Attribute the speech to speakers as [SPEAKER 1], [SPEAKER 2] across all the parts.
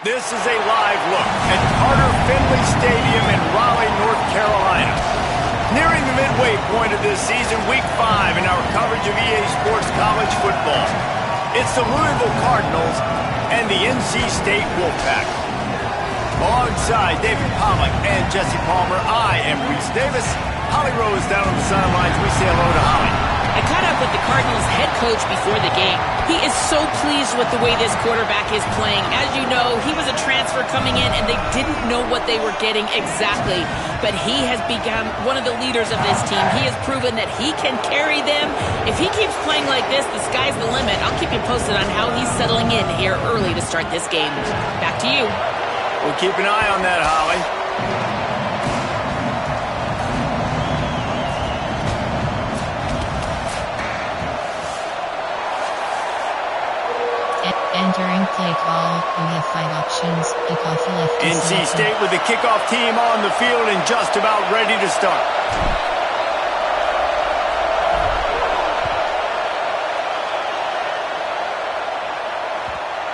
[SPEAKER 1] This is a live look at Carter Finley Stadium in Raleigh, North Carolina. Nearing the midway point of this season, Week 5 in our coverage of EA Sports College football. It's the Louisville Cardinals and the NC State Wolfpack. Alongside David Pollack and Jesse Palmer, I am Reese Davis. Holly Rose down on the sidelines. We say hello to Holly.
[SPEAKER 2] I caught up with the Cardinals head coach before the game. He is so pleased with the way this quarterback is playing. As you know, he was a transfer coming in, and they didn't know what they were getting exactly. But he has become one of the leaders of this team. He has proven that he can carry them. If he keeps playing like this, the sky's the limit. I'll keep you posted on how he's settling in here early to start this game. Back to you.
[SPEAKER 1] We'll keep an eye on that, Holly.
[SPEAKER 3] Entering play call, you have 5 options. Kickoff left.
[SPEAKER 1] NC State with the kickoff team on the field and just about ready to start.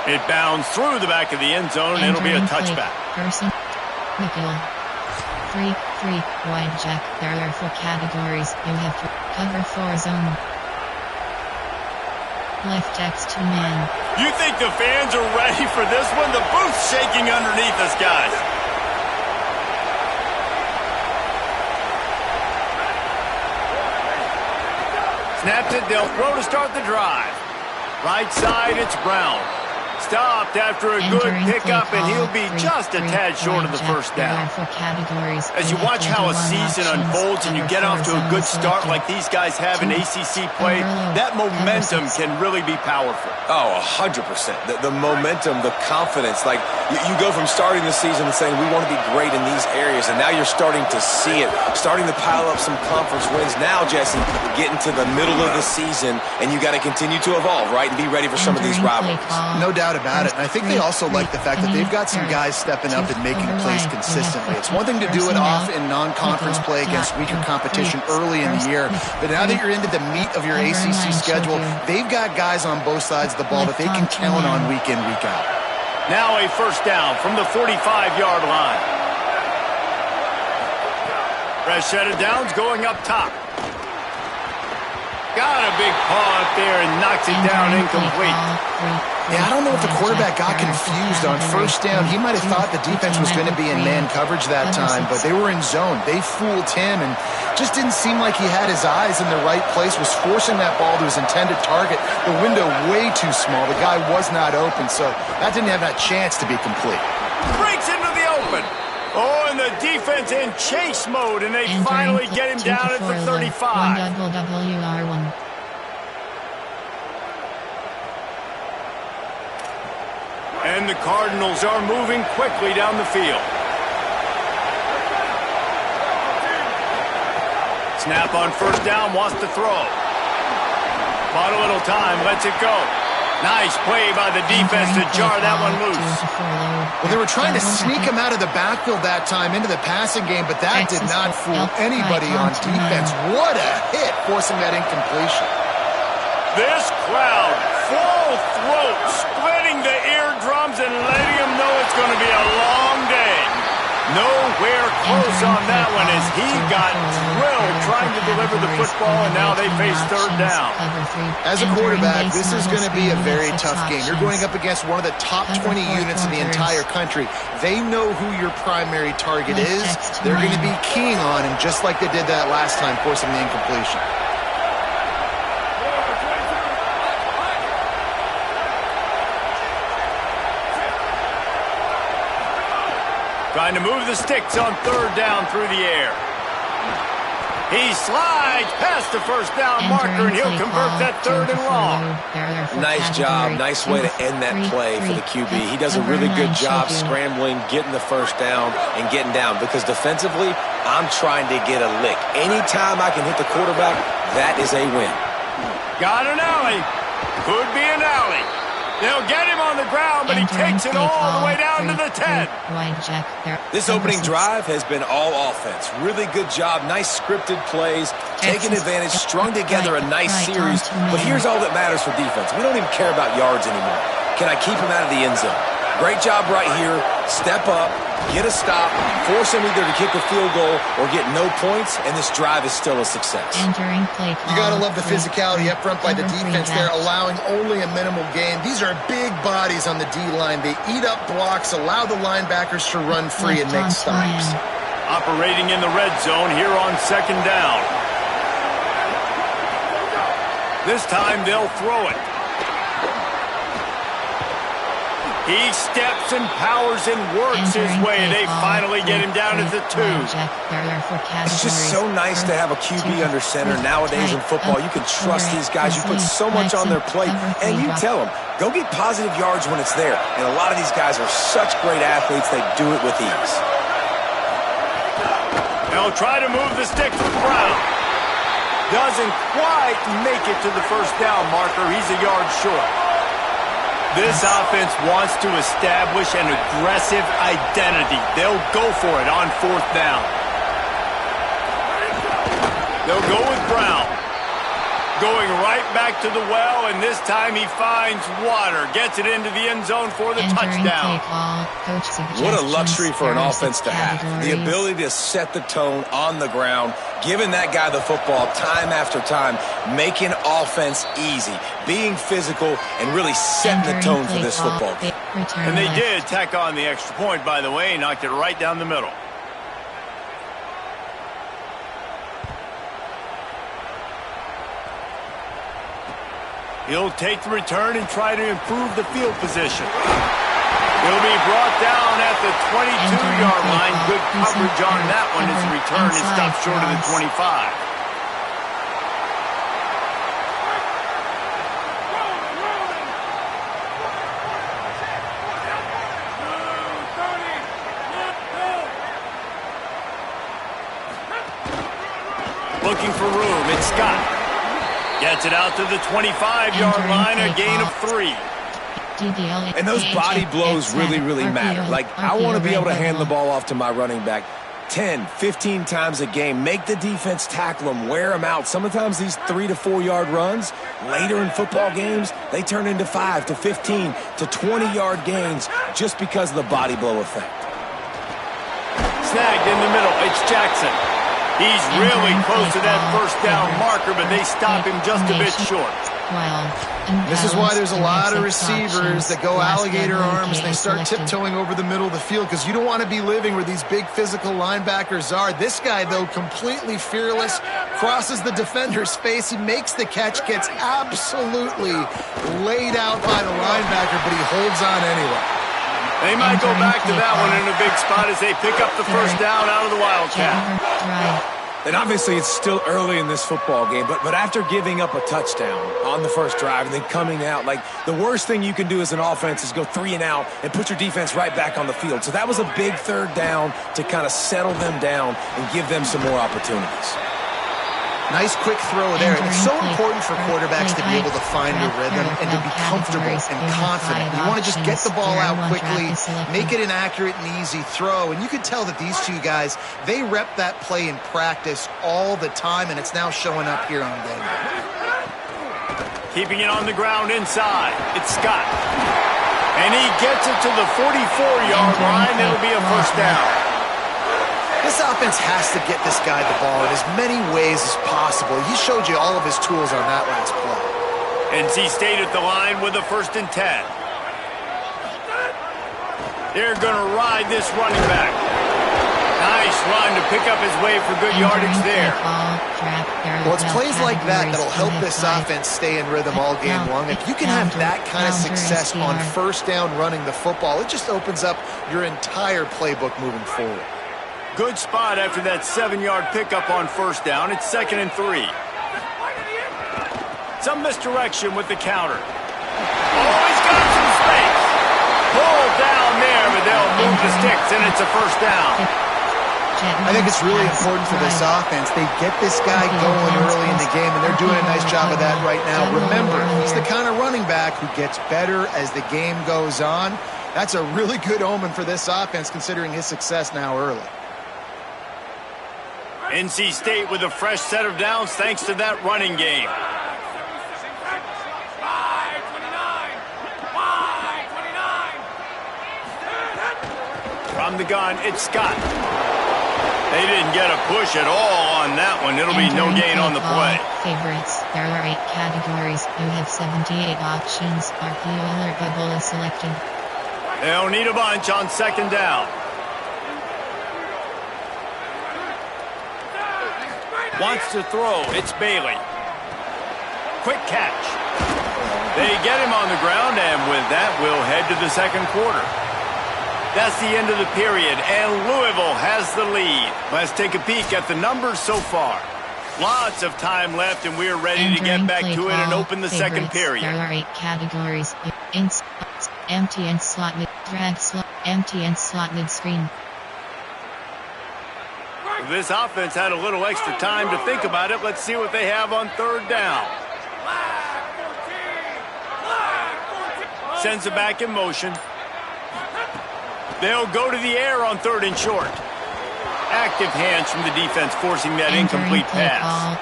[SPEAKER 1] It bounds through the back of the end zone, and it'll be a touchback.
[SPEAKER 3] Person, nickel, 3-3, wide jack. There are 4 categories. You have cover 4 zone. Left X to man.
[SPEAKER 1] You think the fans are ready for this one? The booth's shaking underneath us, guys. Snaps it, they'll throw to start the drive. Right side, it's Brown. Stopped after a good pickup, and he'll be just a tad short of the first down. As you watch how a season unfolds and you get off to a good start like these guys have in ACC play, that momentum can really be powerful.
[SPEAKER 4] Oh, 100%. The momentum, the confidence. Like, you go from starting the season and saying, we want to be great in these areas, and now you're starting to see it, starting to pile up some conference wins. Now, Jesse, getting to the middle of the season, and you got to continue to evolve, right, and be ready for some of these rivalries.
[SPEAKER 5] No doubt about it. And I think they also like the fact that they've got some guys stepping up and making plays consistently. It's one thing to do it off in non-conference play against weaker competition early in the year, but now that you're into the meat of your ACC schedule, they've got guys on both sides of the ball that they can count on week in, week out.
[SPEAKER 1] Now a first down from the 45-yard line. Rashida Downs going up top. Got a big paw up there and knocks it down incomplete.
[SPEAKER 5] Yeah, I don't know if the quarterback got confused on first down. He might have thought the defense was going to be in man coverage that time, but they were in zone. They fooled him and just didn't seem like he had his eyes in the right place, was forcing that ball to his intended target. The window way too small. The guy was not open, so that didn't have that chance to be complete.
[SPEAKER 1] Breaks into the open. Oh, and the defense in chase mode, and they finally get him down at the 35. And the Cardinals are moving quickly down the field. Snap on first down, wants to throw. Bought a little time, lets it go. Nice play by the defense to jar that one loose.
[SPEAKER 5] Well, they were trying to sneak him out of the backfield that time into the passing game, but that did not fool anybody on defense. What a hit, forcing that incompletion.
[SPEAKER 1] This crowd, full throat, splitting the eardrums and letting them know it's going to be a long day. Nowhere close on that one as he got thrilled trying to deliver the football, and now they face third down.
[SPEAKER 5] As a quarterback, this is going to be a very tough game. You're going up against one of the top 20 units in the entire country. They know who your primary target is. They're going to be keying on, and just like they did that last time, forcing the incompletion.
[SPEAKER 1] Trying to move the sticks on third down through the air. He slides past the first down marker, and he'll convert that third and long.
[SPEAKER 4] Nice job. Nice way to end that play for the QB. He does a really good job scrambling, getting the first down, and getting down. Because defensively, I'm trying to get a lick. Anytime I can hit the quarterback, that is a win.
[SPEAKER 1] Got an alley. Could be an alley. They'll get him on the ground, but he takes it all the way down to the 10.
[SPEAKER 4] This opening drive has been all offense. Really good job. Nice scripted plays, taking advantage, strung together a nice series. But here's all that matters for defense. We don't even care about yards anymore. Can I keep him out of the end zone? Great job right here. Step up, get a stop, force them either to kick a field goal or get no points, and this drive is still a success.
[SPEAKER 3] Entering play call.
[SPEAKER 5] You got to love the physicality up front by the defense there, allowing only a minimal gain. These are big bodies on the D-line. They eat up blocks, allow the linebackers to run free and make stops.
[SPEAKER 1] Operating in the red zone here on second down. This time they'll throw it. He steps and powers and works his way. They finally get him down at the 2.
[SPEAKER 4] It's just so nice to have a QB under center. Nowadays in football, you can trust these guys. You put so much on their plate, and you tell them, go get positive yards when it's there. And a lot of these guys are such great athletes, they do it with ease.
[SPEAKER 1] They'll try to move the stick to Brown. Doesn't quite make it to the first down marker. He's a yard short. This offense wants to establish an aggressive identity. They'll go for it on fourth down. They'll go with Brown. Going right back to the well, and this time he finds water. Gets it into the end zone for the touchdown.
[SPEAKER 4] What a luxury for an offense to have. The ability to set the tone on the ground, giving that guy the football time after time, making offense easy, being physical, and really setting the tone for this football game.
[SPEAKER 1] And they did tack on the extra point, by the way, knocked it right down the middle. He'll take the return and try to improve the field position. He'll be brought down at the 22-yard line. Good coverage on that one as the return is stopped short of the 25. Looking for room, it's Scott. Gets it out to the 25-yard line, a gain of 3.
[SPEAKER 4] And those body blows really, really matter. Like, I want to be able to hand the ball off to my running back 10, 15 times a game. Make the defense tackle them, wear them out. Sometimes these 3 to 4 yard runs, later in football games, they turn into 5 to 15 to 20-yard gains just because of the body blow effect.
[SPEAKER 1] Snagged in the middle, it's Jackson. He's really close to that first down marker, but they stop him just a bit short.
[SPEAKER 5] This is why there's a lot of receivers that go alligator arms and they start tiptoeing over the middle of the field because you don't want to be living where these big physical linebackers are. This guy, though, completely fearless, crosses the defender's face. He makes the catch, gets absolutely laid out by the linebacker, but he holds on anyway.
[SPEAKER 1] They might go back to that one in a big spot as they pick up the first down out of the Wildcat.
[SPEAKER 4] And obviously it's still early in this football game, but after giving up a touchdown on the first drive and then coming out, like, the worst thing you can do as an offense is go 3 and out and put your defense right back on the field. So that was a big third down to kind of settle them down and give them some more opportunities.
[SPEAKER 5] Nice quick throw there. It's so important for quarterbacks to be able to find a rhythm and to be comfortable and confident. You want to just get the ball out quickly, make it an accurate and easy throw. And you can tell that these two guys, they rep that play in practice all the time, and it's now showing up here on game day.
[SPEAKER 1] Keeping it on the ground inside, it's Scott. And he gets it to the 44-yard line. It'll be a first down.
[SPEAKER 5] This offense has to get this guy the ball in as many ways as possible. He showed you all of his tools on that last play.
[SPEAKER 1] NC State at the line with a 1st and 10. They're going to ride this running back. Nice run to pick up his way for good yardage there.
[SPEAKER 5] Well, it's plays like that that'll help this offense stay in rhythm all game long. If you can have that kind of success on first down running the football, it just opens up your entire playbook moving forward.
[SPEAKER 1] Good spot after that 7-yard pickup on first down. It's 2nd and 3. Some misdirection with the counter. Oh, he's got some space. Pulled down there, but they'll move the sticks, and it's a first down.
[SPEAKER 5] I think it's really important for this offense. They get this guy going early in the game, and they're doing a nice job of that right now. Remember, he's the kind of running back who gets better as the game goes on. That's a really good omen for this offense, considering his success now early.
[SPEAKER 1] NC State with a fresh set of downs thanks to that running game. From the gun, it's Scott. They didn't get a push at all on that one. It'll be no gain on the play.
[SPEAKER 3] Favorites. There are 8 categories. You have 78 options. RPO or bubble is selected.
[SPEAKER 1] They'll need a bunch on second down. Wants to throw. It's Bailey. Quick catch. They get him on the ground, and with that, we'll head to the second quarter. That's the end of the period, and Louisville has the lead. Let's take a peek at the numbers so far. Lots of time left, and we're ready to get back to it and open the second period.
[SPEAKER 3] There are 8 categories. Empty and slotted. Drag slot. Empty and slotted screen.
[SPEAKER 1] This offense had a little extra time to think about it. Let's see what they have on third down. Sends it back in motion. They'll go to the air on third and short. Active hands from the defense forcing that incomplete pass.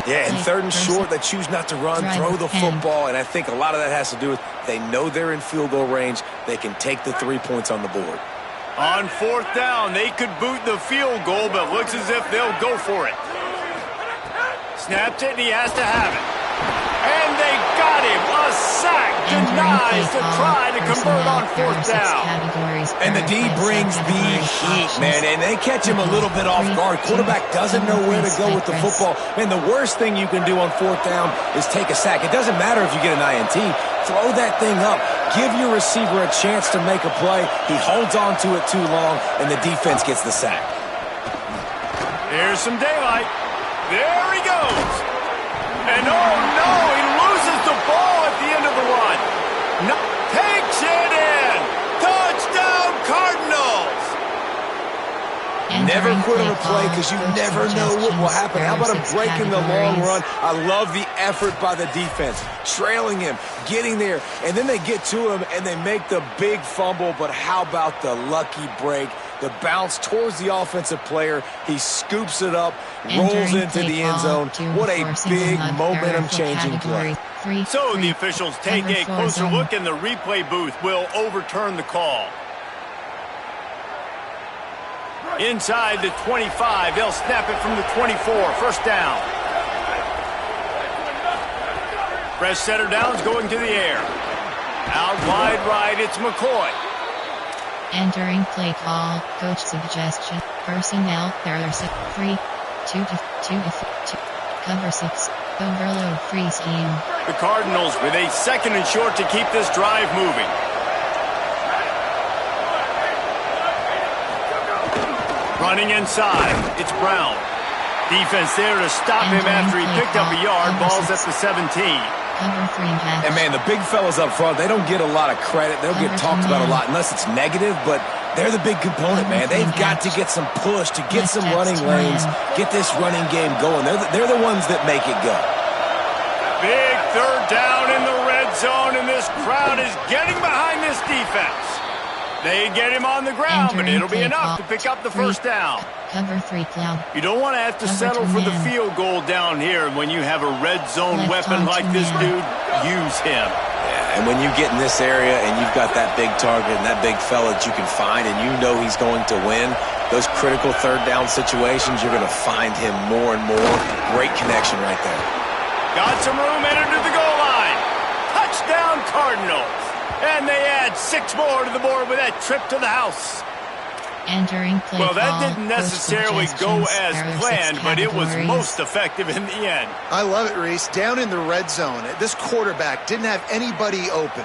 [SPEAKER 4] Yeah, and third and short, they choose not to run, throw the football, and I think a lot of that has to do with they know they're in field goal range. They can take the 3 points on the board.
[SPEAKER 1] On fourth down, they could boot the field goal, but looks as if they'll go for it. Snapped it, and he has to have it. And they got him. A sack denies the try to convert on fourth down.
[SPEAKER 4] And the D brings the heat, man, and they catch him a little bit off guard. Quarterback doesn't know where to go with the football. Man, the worst thing you can do on fourth down is take a sack. It doesn't matter if you get an INT. Throw that thing up. Give your receiver a chance to make a play. He holds on to it too long, and the defense gets the sack.
[SPEAKER 1] Here's some daylight. There he goes. And oh no, he loses the ball at the end of the run. No, takes it in. Touchdown Cardinals.
[SPEAKER 4] Never quit on a play because you never know what will happen. How about a break in the long run? I love the effort by the defense. Trailing him, getting there, and then they get to him and they make the big fumble. But how about the lucky break? The bounce towards the offensive player. He scoops it up, rolls into the end zone. What a big momentum-changing play.
[SPEAKER 1] So the officials take a closer look, and the replay booth will overturn the call. Inside the 25, they'll snap it from the 24. First down. Fresh setter downs going to the air. Out wide right, it's McCoy.
[SPEAKER 3] Entering play call, coach suggestion, personnel, there are 3, 2 to cover 6, overload free scheme.
[SPEAKER 1] The Cardinals with a second and short to keep this drive moving. Running inside, it's Brown. Defense there to stop him after he picked up a yard. Ball's at the 17.
[SPEAKER 4] And man, the big fellas up front, they don't get a lot of credit. They'll get talked about a lot unless it's negative, but they're the big component, man. They've got to get some push to get some running lanes, get this running game going. They're the ones that make it go.
[SPEAKER 1] Big third down in the red zone, and this crowd is getting behind this defense. They get him on the ground, but it'll be enough to pick up the first down.
[SPEAKER 3] Cover 3 cloud.
[SPEAKER 1] You don't want to have to settle for the field goal down here. When you have a red zone weapon like this dude, use him.
[SPEAKER 4] Yeah, and when you get in this area and you've got that big target and that big fella that you can find and you know he's going to win, those critical third down situations, you're going to find him more and more. Great connection right there.
[SPEAKER 1] Got some room, entered to the goal line. Touchdown Cardinals. And they add 6 more to the board with that trip to the house.
[SPEAKER 3] Entering play
[SPEAKER 1] well, that didn't necessarily go as planned, but it was most effective in the end.
[SPEAKER 5] I love it, Reese. Down in the red zone, this quarterback didn't have anybody open.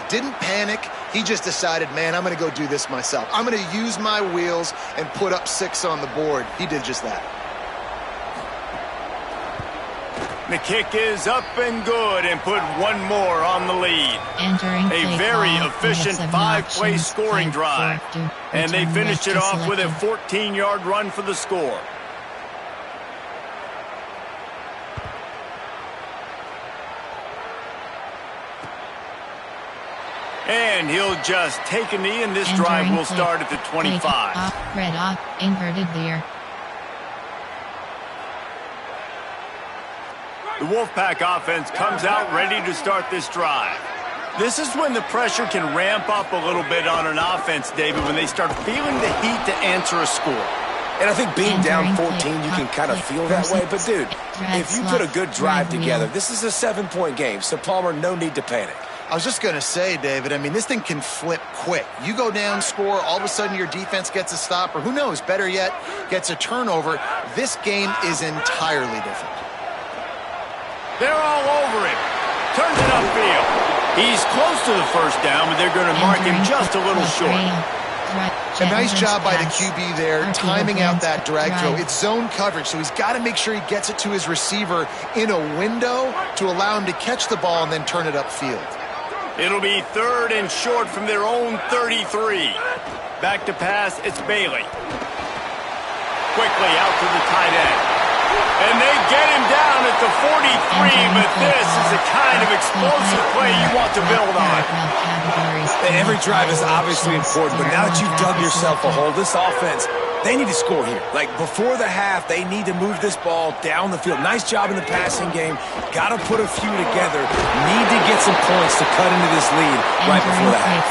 [SPEAKER 5] Didn't panic. He just decided, man, I'm going to go do this myself. I'm going to use my wheels and put up 6 on the board. He did just that.
[SPEAKER 1] The kick is up and good and put 1 more on the lead.
[SPEAKER 3] Entering
[SPEAKER 1] a very efficient 5-play scoring drive. And they finished it off with a 14-yard run for the score. And he'll just take a knee, and this drive will start at the 25.
[SPEAKER 3] Red off, inverted there.
[SPEAKER 1] The Wolfpack offense comes out ready to start this drive. This is when the pressure can ramp up a little bit on an offense, David, when they start feeling the heat to answer a score.
[SPEAKER 4] And I think being down 14, you can kind of feel that way. But, dude, if you put a good drive together, this is a 7-point game. So, Palmer, no need to panic.
[SPEAKER 5] I was just going to say, David, I mean, this thing can flip quick. You go down, score, all of a sudden your defense gets a stop, or who knows, better yet, gets a turnover. This game is entirely different.
[SPEAKER 1] They're all over him. Turns it upfield. He's close to the first down, but they're going to mark him just a little short.
[SPEAKER 5] A nice job by the QB there, timing out that drag throw. It's zone coverage, so he's got to make sure he gets it to his receiver in a window to allow him to catch the ball and then turn it upfield.
[SPEAKER 1] It'll be 3rd and short from their own 33. Back to pass, it's Bailey. Quickly out to the tight end. And they get him down at the 43, but this is the kind of explosive play you want to build on.
[SPEAKER 4] Every drive is obviously important, but now that you've dug yourself a hole, this offense, they need to score here. Like, before the half, they need to move this ball down the field. Nice job in the passing game. Got to put a few together. Need to get some points to cut into this lead right before the half.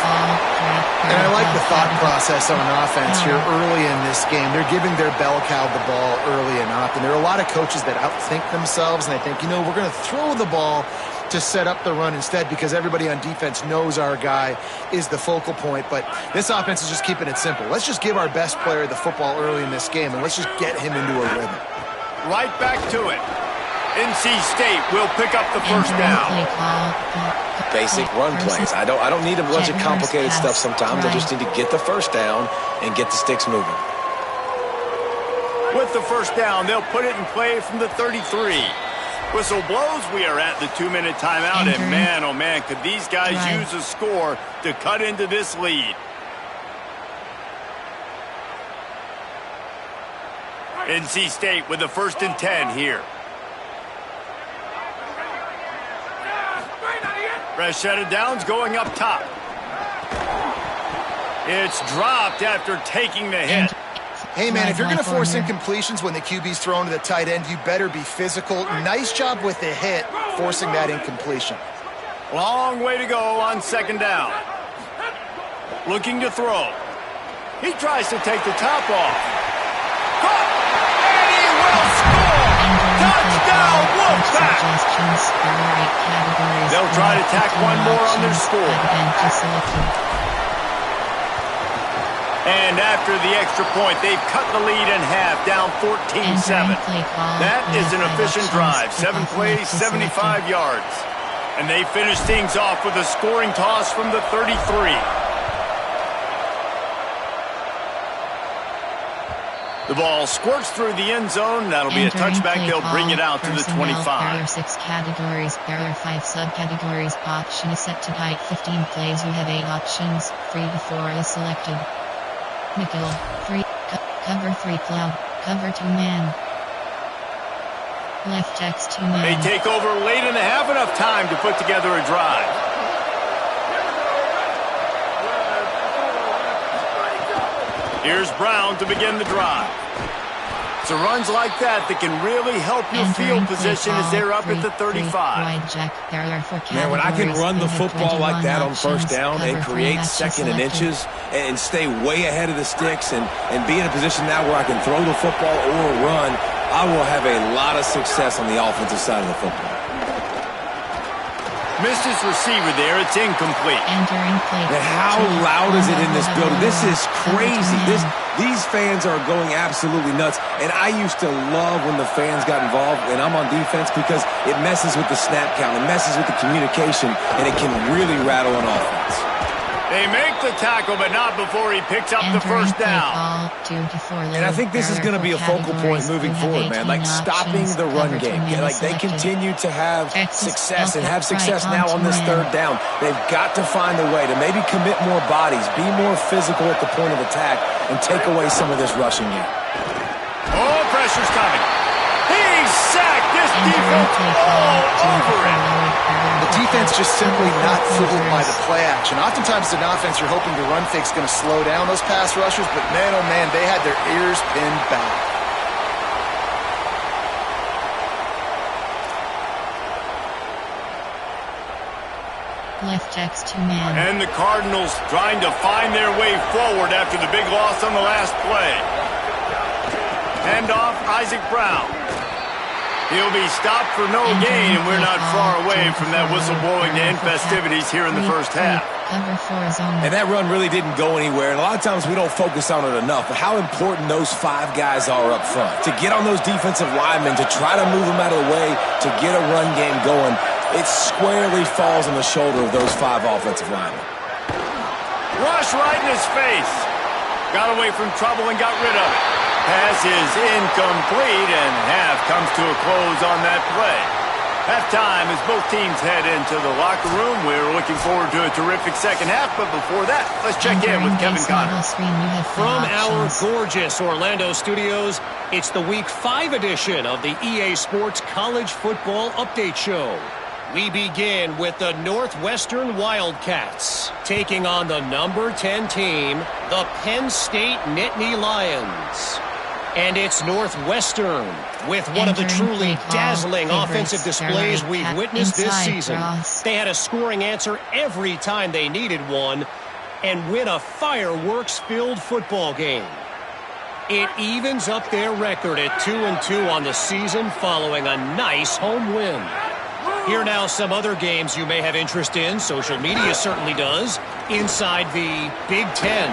[SPEAKER 5] And I like the thought process on offense here early in this game. They're giving their bell cow the ball early and often. There are a lot of coaches that outthink themselves, and they think, you know, we're going to throw the ball to set up the run instead because everybody on defense knows our guy is the focal point. But this offense is just keeping it simple. Let's just give our best player the football early in this game, and let's just get him into a rhythm.
[SPEAKER 1] Right back to it. NC State will pick up the first down.
[SPEAKER 4] Basic run plays. I don't need a bunch of complicated stuff sometimes. I just need to get the first down and get the sticks moving.
[SPEAKER 1] With the first down, they'll put it in play from the 33. Whistle blows. We are at the 2-minute timeout, and man, oh man, could these guys use a score to cut into this lead. NC State with the 1st and 10 here. Fresh set of downs going up top. It's dropped after taking the hit.
[SPEAKER 5] Hey, man, if you're going to force incompletions when the QB's thrown to the tight end, you better be physical. Nice job with the hit, forcing that incompletion.
[SPEAKER 1] Long way to go on 2nd down. Looking to throw. He tries to take the top off. Caught! And he will score! Touchdown, Wolfpack! They'll try to tack one more on their score. And after the extra point, they've cut the lead in half, down 14-7. That is an efficient drive. 7 plays, 75 yards. And they finish things off with a scoring toss from the 33. The ball squirts through the end zone. That'll be a touchback. They'll bring it out to the 25.
[SPEAKER 3] There are 6 categories. There are 5 subcategories. Option is set to height 15 plays. You have 8 options. 3 to 4 is selected. Nickel, 3, cover 3 cloud, cover 2 man. Left X 2 man.
[SPEAKER 1] They take over late in the half, enough time to put together a drive. Here's Brown to begin the drive. So runs like that can really help your field position as they're up at the 35.
[SPEAKER 4] Man, when I can run the football like that on 1st down and create 2nd and inches and stay way ahead of the sticks and be in a position now where I can throw the football or run, I will have a lot of success on the offensive side of the football.
[SPEAKER 1] Missed his receiver there. It's incomplete.
[SPEAKER 4] Man, how loud is it in this building? This is crazy. These fans are going absolutely nuts. And I used to love when the fans got involved and I'm on defense because it messes with the snap count. It messes with the communication, and it can really rattle an offense.
[SPEAKER 1] They make the tackle, but not before he picks up the first down.
[SPEAKER 4] And I think this is going to be a focal point moving forward, man. Like, stopping the run game. Like, they continue to have success and have success now on this 3rd down. They've got to find a way to maybe commit more bodies, be more physical at the point of attack, and take away some of this rushing game.
[SPEAKER 1] Oh, pressure's coming. He's sacked. This defense all over him.
[SPEAKER 5] The defense just simply not fooled by the play action. Oftentimes, an offense you're hoping the run fake's going to slow down those pass rushers, but man, oh man, they had their ears pinned back.
[SPEAKER 3] Left X 2-man.
[SPEAKER 1] And the Cardinals trying to find their way forward after the big loss on the last play. Hand off, Isaac Brown. He'll be stopped for no gain, and we're not far away from that whistle blowing to end festivities here in the first half.
[SPEAKER 3] Cover 4 zone.
[SPEAKER 4] And that run really didn't go anywhere, and a lot of times we don't focus on it enough, but how important those 5 guys are up front. To get on those defensive linemen, to try to move them out of the way, to get a run game going, it squarely falls on the shoulder of those 5 offensive linemen.
[SPEAKER 1] Rush right in his face. Got away from trouble and got rid of it. Pass is incomplete, and half comes to a close on that play. Halftime as both teams head into the locker room. We're looking forward to a terrific second half, but before that, let's check in with Kevin Connor.
[SPEAKER 6] From our gorgeous Orlando studios, it's the Week 5 edition of the EA Sports College Football Update Show. We begin with the Northwestern Wildcats, taking on the number 10 team, the Penn State Nittany Lions. And it's Northwestern with one of the truly dazzling offensive displays we've witnessed this season. They had a scoring answer every time they needed one and win a fireworks-filled football game. It evens up their record at 2-2 on the season following a nice home win. Here now some other games you may have interest in. Social media certainly does. Inside the Big Ten.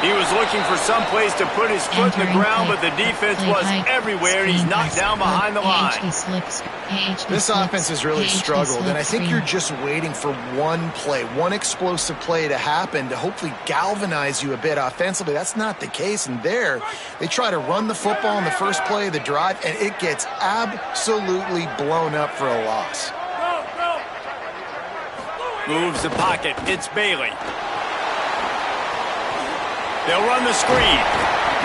[SPEAKER 1] He was looking for some place to put his foot in the ground, but the defense was everywhere. He's knocked down behind the line.
[SPEAKER 5] This offense has really struggled, and I think you're just waiting for one play, one explosive play to happen to hopefully galvanize you a bit offensively. That's not the case, and there they try to run the football in the first play of the drive, and it gets absolutely blown up for a loss.
[SPEAKER 1] Moves the pocket. It's Bailey. They'll run the screen.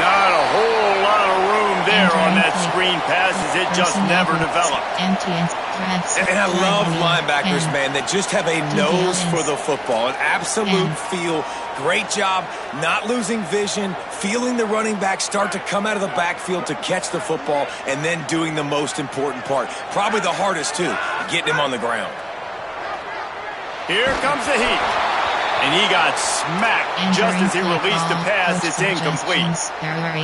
[SPEAKER 1] Not a whole lot of room there on that screen pass as it just never developed.
[SPEAKER 4] And I love linebackers, man, that just have a nose for the football, an absolute feel. Great job not losing vision, feeling the running back start to come out of the backfield to catch the football, and then doing the most important part. Probably the hardest, too, getting him on the ground.
[SPEAKER 1] Here comes the heat. And he got smacked just as he released the pass. It's incomplete.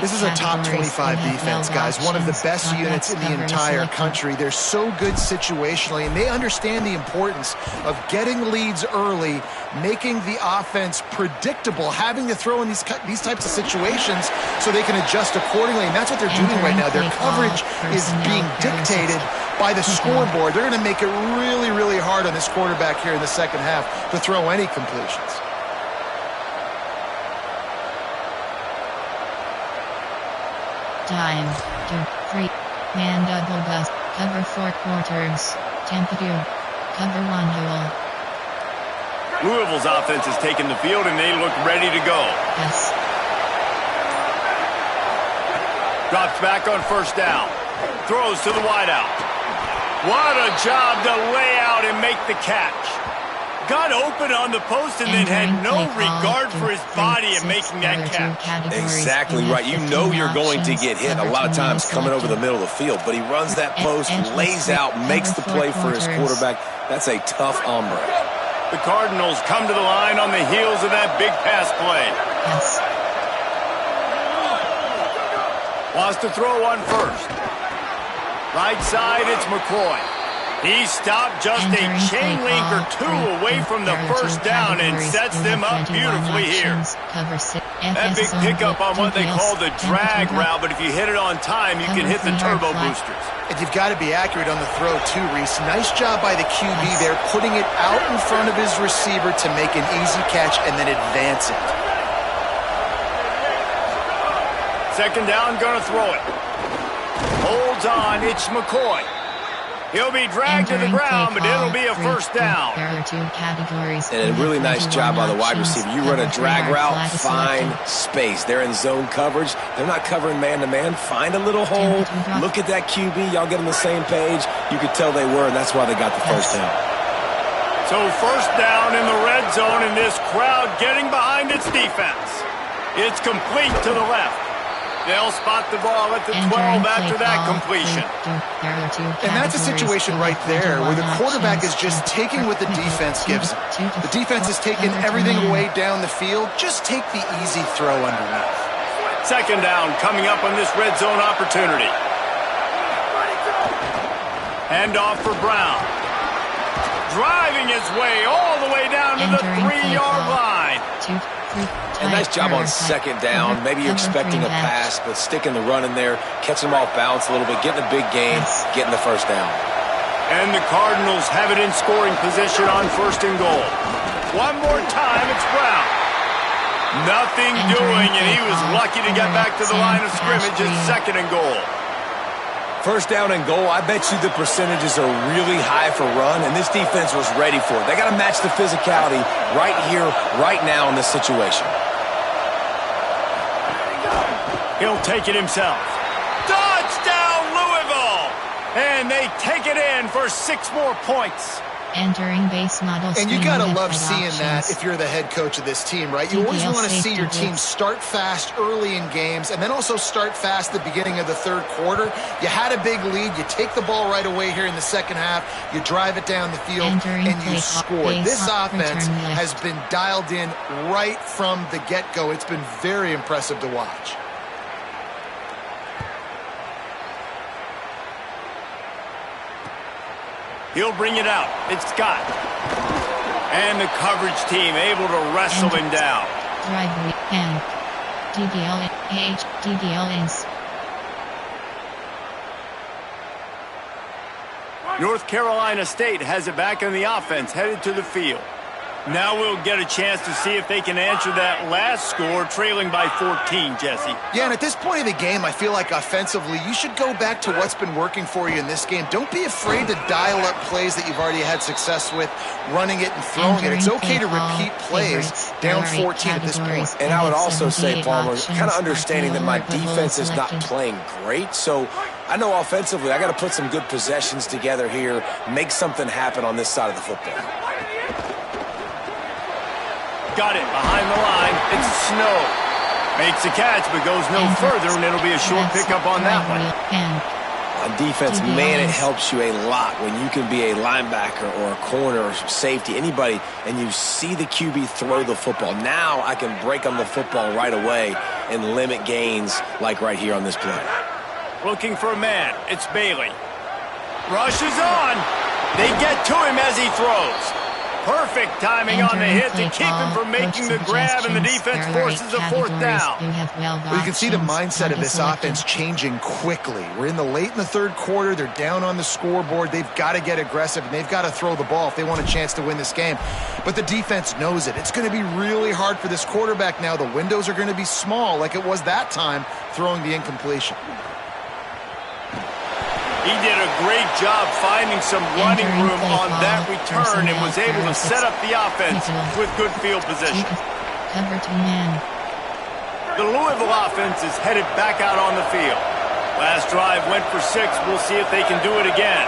[SPEAKER 5] This is a top 25 defense, guys. One of the best units in the entire country. They're so good situationally, and they understand the importance of getting leads early, making the offense predictable, having to throw in these types of situations so they can adjust accordingly. And that's what they're doing right now. Their coverage is being dictated by the scoreboard. They're going to make it really, really hard on this quarterback here in the second half to throw any completions.
[SPEAKER 3] Time. 2, 3. Man double bust. Cover 4 quarters. Tampa 2. Cover 1 duel.
[SPEAKER 1] Louisville's offense has taken the field, and they look ready to go.
[SPEAKER 3] Yes.
[SPEAKER 1] Drops back on first down. Throws to the wideout. What a job to lay out and make the catch. Got open on the post and then had no regard for his body in making that catch.
[SPEAKER 4] Exactly right. You know you're going to get hit a lot of times coming over the middle of the field, but he runs that post, lays out, makes the play for his quarterback. That's a tough hombre.
[SPEAKER 1] The Cardinals come to the line on the heels of that big pass play.
[SPEAKER 3] Yes.
[SPEAKER 1] Wants to throw on first. Right side, it's McCoy. He stopped just a chain link or two away from the first down and sets them up beautifully here. That big pickup on what they call the drag route, but if you hit it on time, you can hit the turbo boosters.
[SPEAKER 5] And you've got to be accurate on the throw too, Reese. Nice job by the QB there, putting it out in front of his receiver to make an easy catch and then advance it.
[SPEAKER 1] Second down, gonna throw it. Holds on, it's McCoy. He'll be dragged to the ground, but it'll be a first down.
[SPEAKER 3] There are 2 categories.
[SPEAKER 4] And a really nice job by the wide receiver. You run a drag route, find space. They're in zone coverage. They're not covering man-to-man. Find a little hole. Look at that QB. Y'all get on the same page. You could tell they were, and that's why they got the first down.
[SPEAKER 1] So first down in the red zone, and this crowd getting behind its defense. It's complete to the left. They'll spot the ball at the 12 after that completion.
[SPEAKER 5] And that's a situation right there where the quarterback is just taking what the defense gives him. The defense is taking everything away down the field. Just take the easy throw underneath.
[SPEAKER 1] Second down coming up on this red zone opportunity. Hand off for Brown. Driving his way all the way down to the 3-yard line.
[SPEAKER 4] A nice job on second down. Maybe you're expecting a pass, but sticking the run in there, catching them off balance a little bit, getting a big gain, getting the first down.
[SPEAKER 1] And the Cardinals have it in scoring position on first and goal. One more time, it's Brown. Nothing doing, and he was lucky to get back to the line of scrimmage at second and goal.
[SPEAKER 4] First down and goal, I bet you the percentages are really high for run, and this defense was ready for it. They got to match the physicality right here, right now in this situation.
[SPEAKER 1] He'll take it himself. Touchdown, Louisville! And they take it in for 6 more points.
[SPEAKER 3] Entering base model.
[SPEAKER 5] And you gotta love seeing that if you're the head coach of this team, right? You always want to see your team start fast early in games and then also start fast at the beginning of the third quarter. You had a big lead. You take the ball right away here in the second half. You drive it down the field and you score. This offense has been dialed in right from the get-go. It's been very impressive to watch.
[SPEAKER 1] He'll bring it out. It's Scott. And the coverage team able to wrestle him down.
[SPEAKER 3] Driveway and DDL ins.
[SPEAKER 1] North Carolina State has it back on the offense, headed to the field. Now we'll get a chance to see if they can answer that last score, trailing by 14, Jesse.
[SPEAKER 5] Yeah, and at this point of the game, I feel like offensively, you should go back to what's been working for you in this game. Don't be afraid to dial up plays that you've already had success with, running it and throwing it. It's okay to repeat plays down 14 at this point.
[SPEAKER 4] And I would also say, Palmer, kind of understanding that my defense is not playing great, so I know offensively I got to put some good possessions together here, make something happen on this side of the football.
[SPEAKER 1] Got it behind the line. It's Snow. Makes the catch, but goes no further, and it'll be a short pickup on that one.
[SPEAKER 4] On defense, man, it helps you a lot when you can be a linebacker or a corner or safety, anybody, and you see the QB throw the football. Now I can break on the football right away and limit gains like right here on this play.
[SPEAKER 1] Looking for a man. It's Bailey. Rushes on. They get to him as he throws. Perfect timing on the hit to keep him from making the grab, and the defense forces a fourth down.
[SPEAKER 5] Well, you can see the mindset of this offense changing quickly. We're late in the third quarter. They're down on the scoreboard. They've got to get aggressive, and they've got to throw the ball if they want a chance to win this game. But the defense knows it. It's going to be really hard for this quarterback now. The windows are going to be small like it was that time throwing the incompletion.
[SPEAKER 1] He did a great job finding some running room on that return and was able to set up the offense with good field position. The Louisville offense is headed back out on the field. Last drive went for 6. We'll see if they can do it again.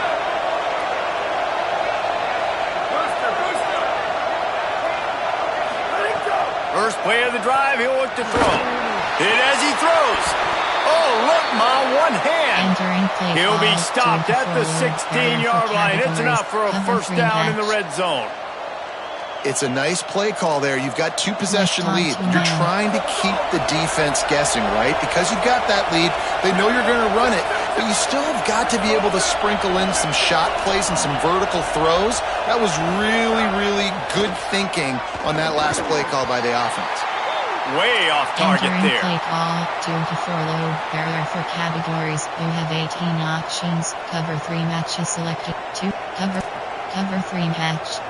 [SPEAKER 1] First play of the drive, he'll look to throw. Hit as he throws. Oh, look, Ma, one hand. He'll be stopped at the 16-yard line. It's enough for a first down in the red zone.
[SPEAKER 5] It's a nice play call there. You've got 2-possession lead. You're trying to keep the defense guessing, right? Because you've got that lead, they know you're going to run it, but you still have got to be able to sprinkle in some shot plays and some vertical throws. That was really, really good thinking on that last play call by the offense.
[SPEAKER 1] Way off target there.
[SPEAKER 3] Play call 2 to 4 low. Barrier for categories. You have 18 options. Cover 3 matches selected. 2. Cover 3 match.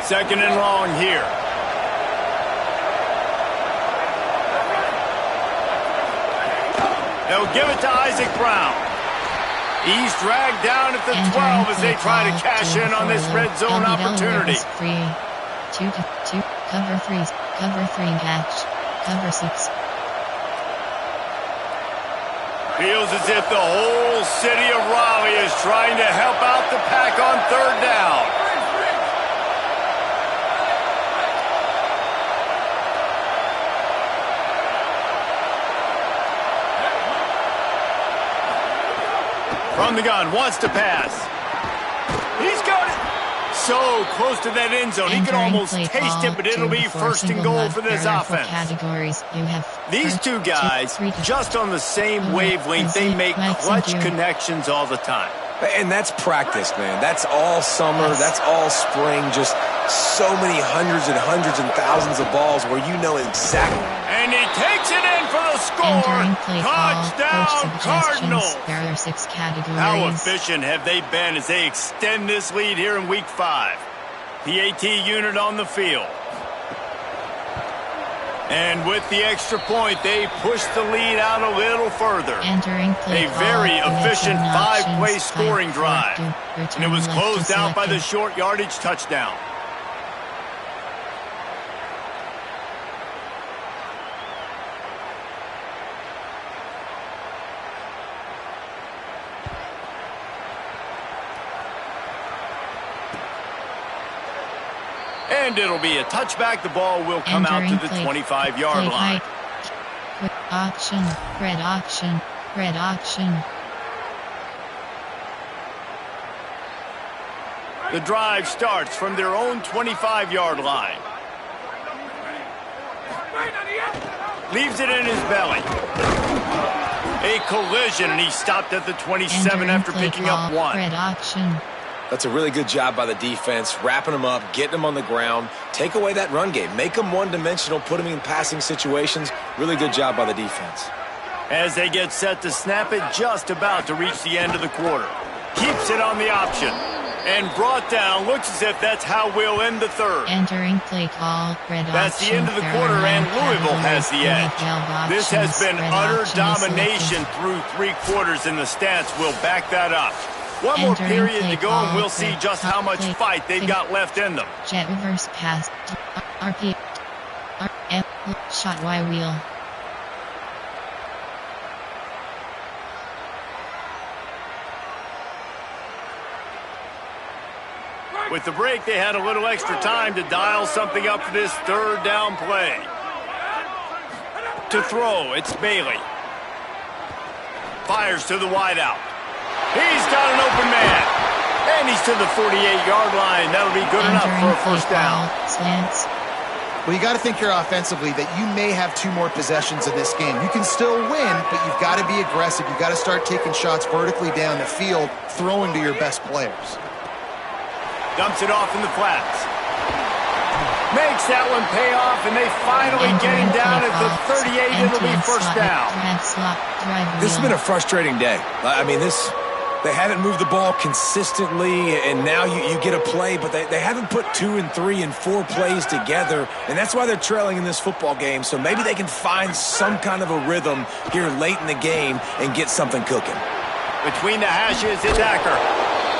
[SPEAKER 1] Second and long here. They'll give it to Isaac Brown. He's dragged down at the 12 as they try to cash in on this red zone opportunity.
[SPEAKER 3] 2 to 2. Cover 3. Cover 3 match. Cover 6.
[SPEAKER 1] Feels as if the whole city of Raleigh is trying to help out the Pack on third down. From the gun, wants to pass. He's got it. So close to that end zone. He can almost taste it, but it'll be first and goal for this offense. These two guys, just on the same wavelength, they make clutch connections all the time.
[SPEAKER 4] And that's practice, man. That's all summer. That's all spring. Just so many hundreds and thousands of balls where you know exactly.
[SPEAKER 1] And he takes it in for the score. Touchdown, Cardinals.
[SPEAKER 3] There are 6 categories.
[SPEAKER 1] How efficient have they been as they extend this lead here in Week 5? PAT unit on the field. And with the extra point, they push the lead out a little further. A very efficient 5-play scoring drive. And it was closed out by the short yardage touchdown. And it'll be a touchback. The ball will come out to the 25-yard line.
[SPEAKER 3] Quick option, red option, red option.
[SPEAKER 1] The drive starts from their own 25-yard line. Leaves it in his belly. A collision, and he stopped at the 27 after picking up 1.
[SPEAKER 3] Red option.
[SPEAKER 4] That's a really good job by the defense, wrapping them up, getting them on the ground. Take away that run game. Make them one-dimensional, put them in passing situations. Really good job by the defense.
[SPEAKER 1] As they get set to snap it, just about to reach the end of the quarter. Keeps it on the option. And brought down. Looks as if that's how we'll end the third.
[SPEAKER 3] Entering play call. Red
[SPEAKER 1] that's
[SPEAKER 3] option.
[SPEAKER 1] The end of the quarter, and Louisville has the edge. This has been utter domination through 3 quarters, and the stats will back that up. One more period to go, and we'll see just how much fight they've got left in them.
[SPEAKER 3] Jet reverse pass. RP. RM. Shot Y wheel.
[SPEAKER 1] With the break, they had a little extra time to dial something up for this third down play. To throw, it's Bailey. Fires to the wideout. He's got an open man. And he's to the 48-yard line. That'll be good enough for a first down.
[SPEAKER 3] Slants.
[SPEAKER 5] Well, you got to think here offensively that you may have 2 more possessions of this game. You can still win, but you've got to be aggressive. You've got to start taking shots vertically down the field, throwing to your best players.
[SPEAKER 1] Dumps it off in the flats. Makes that one pay off, and they finally get him down at the 38. It'll be first down.
[SPEAKER 4] This has been a frustrating day. I mean, they haven't moved the ball consistently, and now you get a play, but they haven't put 2 and 3 and 4 plays together, and that's why they're trailing in this football game. So maybe they can find some kind of a rhythm here late in the game and get something cooking.
[SPEAKER 1] Between the hashes, it's Acker.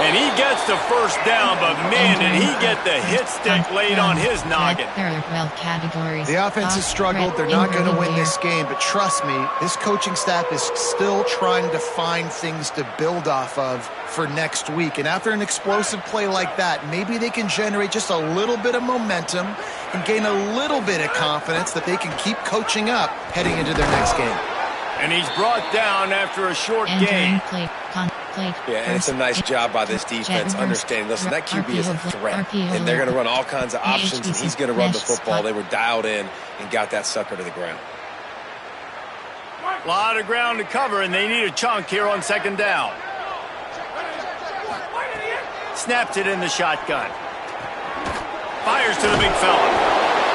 [SPEAKER 1] And he gets the first down, but man, did he get the hit stick laid on his noggin.
[SPEAKER 5] The offense has struggled. They're not going to win this game, but trust me, this coaching staff is still trying to find things to build off of for next week. And after an explosive play like that, maybe they can generate just a little bit of momentum and gain a little bit of confidence that they can keep coaching up heading into their next game.
[SPEAKER 1] And he's brought down after a short gain.
[SPEAKER 4] Yeah, and it's a nice job by this defense understanding, listen, that QB is a threat, and they're going to run all kinds of options, and he's going to run the football. They were dialed in and got that sucker to the ground.
[SPEAKER 1] A lot of ground to cover, and they need a chunk here on second down. Snaps it in the shotgun. Fires to the big fella.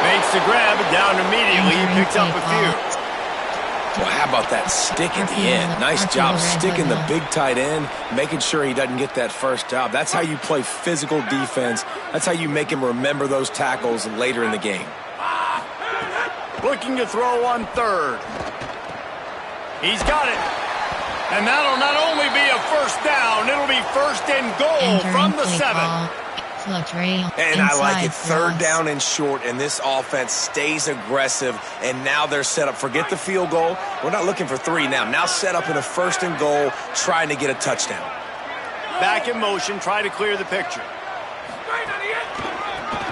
[SPEAKER 1] Makes the grab, and down immediately. He picks up a few.
[SPEAKER 4] Well, how about that stick at the end? Nice job sticking the big tight end, making sure he doesn't get that first job. That's how you play physical defense. That's how you make him remember those tackles later in the game.
[SPEAKER 1] Looking to throw on third. He's got it. And that'll not only be a first down, it'll be first and goal from the 7.
[SPEAKER 4] And I like it. Third down and short, and this offense stays aggressive, and now they're set up. Forget the field goal. We're not looking for 3 now. Now set up in a first and goal, trying to get a touchdown.
[SPEAKER 1] Back in motion, try to clear the picture.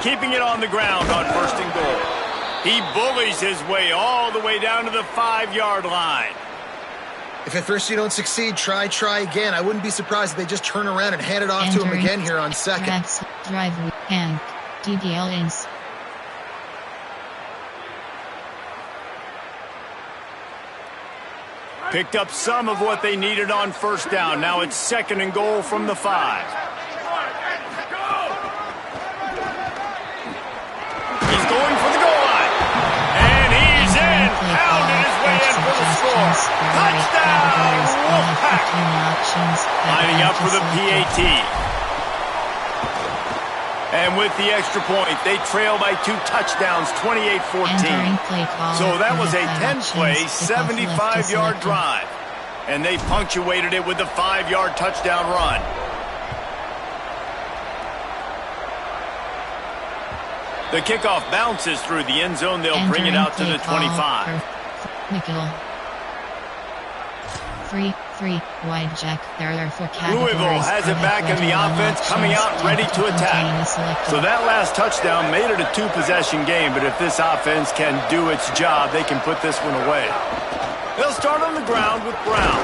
[SPEAKER 1] Keeping it on the ground on first and goal. He bullies his way all the way down to the 5-yard line.
[SPEAKER 5] If at first you don't succeed, try again. I wouldn't be surprised if they just turn around and hand it off to him again here on second.
[SPEAKER 3] Drive and DBL ins.
[SPEAKER 1] Picked up some of what they needed on first down. Now it's 2nd and goal from the 5. He's going for the goal line. And he's in. Pounded his way in for the score. Touchdown! Wolfpack! Lining up for the PAT. And with the extra point, they trail by 2 touchdowns, 28-14. So that was a 10-play, 75-yard drive. And they punctuated it with a 5-yard touchdown run. The kickoff bounces through the end zone. They'll bring it out to the 25.
[SPEAKER 3] Nickel. 3 wide jack. There are 4 categories.
[SPEAKER 1] Louisville has it back in the offense, coming out ready to attack. So that last touchdown made it a 2-possession game, but if this offense can do its job, they can put this one away. They'll start on the ground with Brown.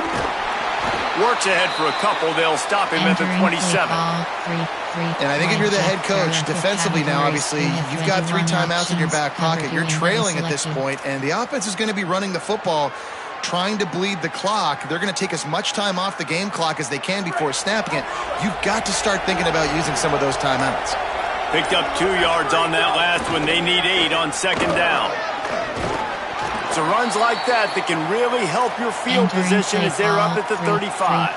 [SPEAKER 1] Works ahead for a couple. They'll stop him at the 27.
[SPEAKER 5] And I think if you're the head coach, defensively now, obviously, you've got 3 timeouts in your back pocket. You're trailing at this point, and the offense is going to be running the football, trying to bleed the clock. They're going to take as much time off the game clock as they can before snapping it. You've got to start thinking about using some of those timeouts.
[SPEAKER 1] Picked up 2 yards on that last one. They need 8 on 2nd down. So runs like that can really help your field position as they're up at the 35.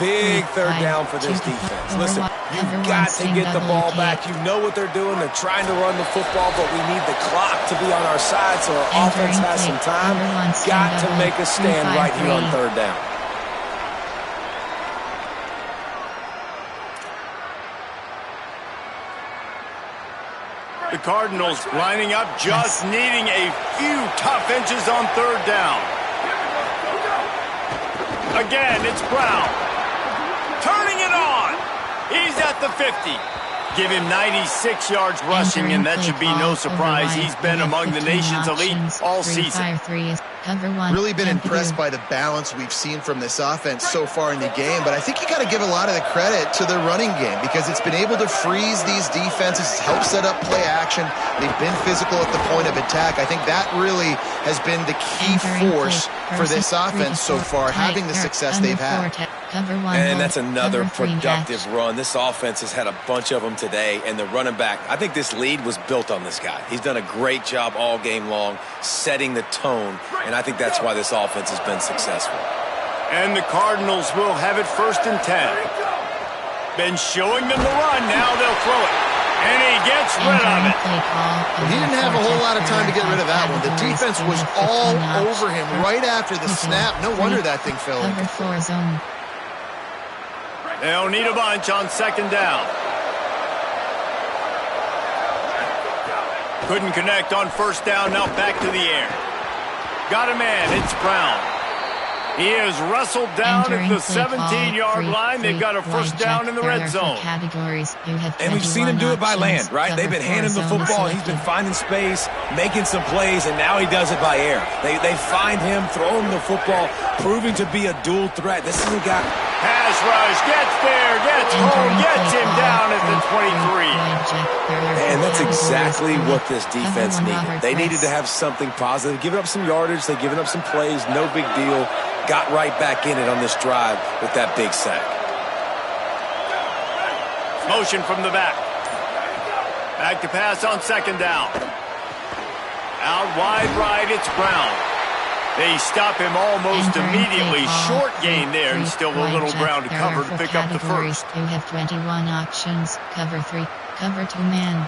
[SPEAKER 4] Big 3rd down for this defense. Listen, you've got to get the ball back. You know what they're doing. They're trying to run the football, but we need the clock to be on our side so our offense has some time. Got to make a stand right here on 3rd down.
[SPEAKER 1] The Cardinals lining up, just needing a few tough inches on 3rd down. Again, it's Brown. Turning it on. He's at the 50. Give him 96 yards rushing, and that should be no surprise. He's been among the nation's elite all season.
[SPEAKER 5] Really been impressed by the balance we've seen from this offense so far in the game, but I think you got to give a lot of the credit to the running game because it's been able to freeze these defenses, help set up play action. They've been physical at the point of attack. I think that really has been the key force for this offense so far, having the success they've had.
[SPEAKER 4] And that's another productive run. This offense has had a bunch of them today, and the running back, I think this lead was built on this guy. He's done a great job all game long, setting the tone, and I think that's why this offense has been successful.
[SPEAKER 1] And the Cardinals will have it 1st and 10. Been showing them the run. Now they'll throw it. And he gets rid of it.
[SPEAKER 5] He didn't have a whole lot of time to get rid of that one. The defense was all over him right after the snap. No wonder that thing fell in.
[SPEAKER 1] They'll need a bunch on 2nd down. Couldn't connect on 1st down. Now back to the air. Got a man. It's Brown. He is wrestled down at the 17-yard line. They've got a 1st down in the red zone.
[SPEAKER 4] And we've seen him do it by land, right? They've been handing the football. He's been finding space, making some plays, and now he does it by air. They find him, throw him the football, proving to be a dual threat. This is a guy.
[SPEAKER 1] Pass rush, gets there, gets home, gets him down at the 23.
[SPEAKER 4] And that's exactly what this defense needed. They needed to have something positive. Giving up some yardage, they've given up some plays, no big deal. Got right back in it on this drive with that big sack.
[SPEAKER 1] Motion from the back. Back to pass on 2nd down. Out wide right, it's Brown. They stop him almost immediately. Short gain there, and still a little ground to cover to pick up the 1st.
[SPEAKER 3] You have 21 options. Cover 3, cover 2 man.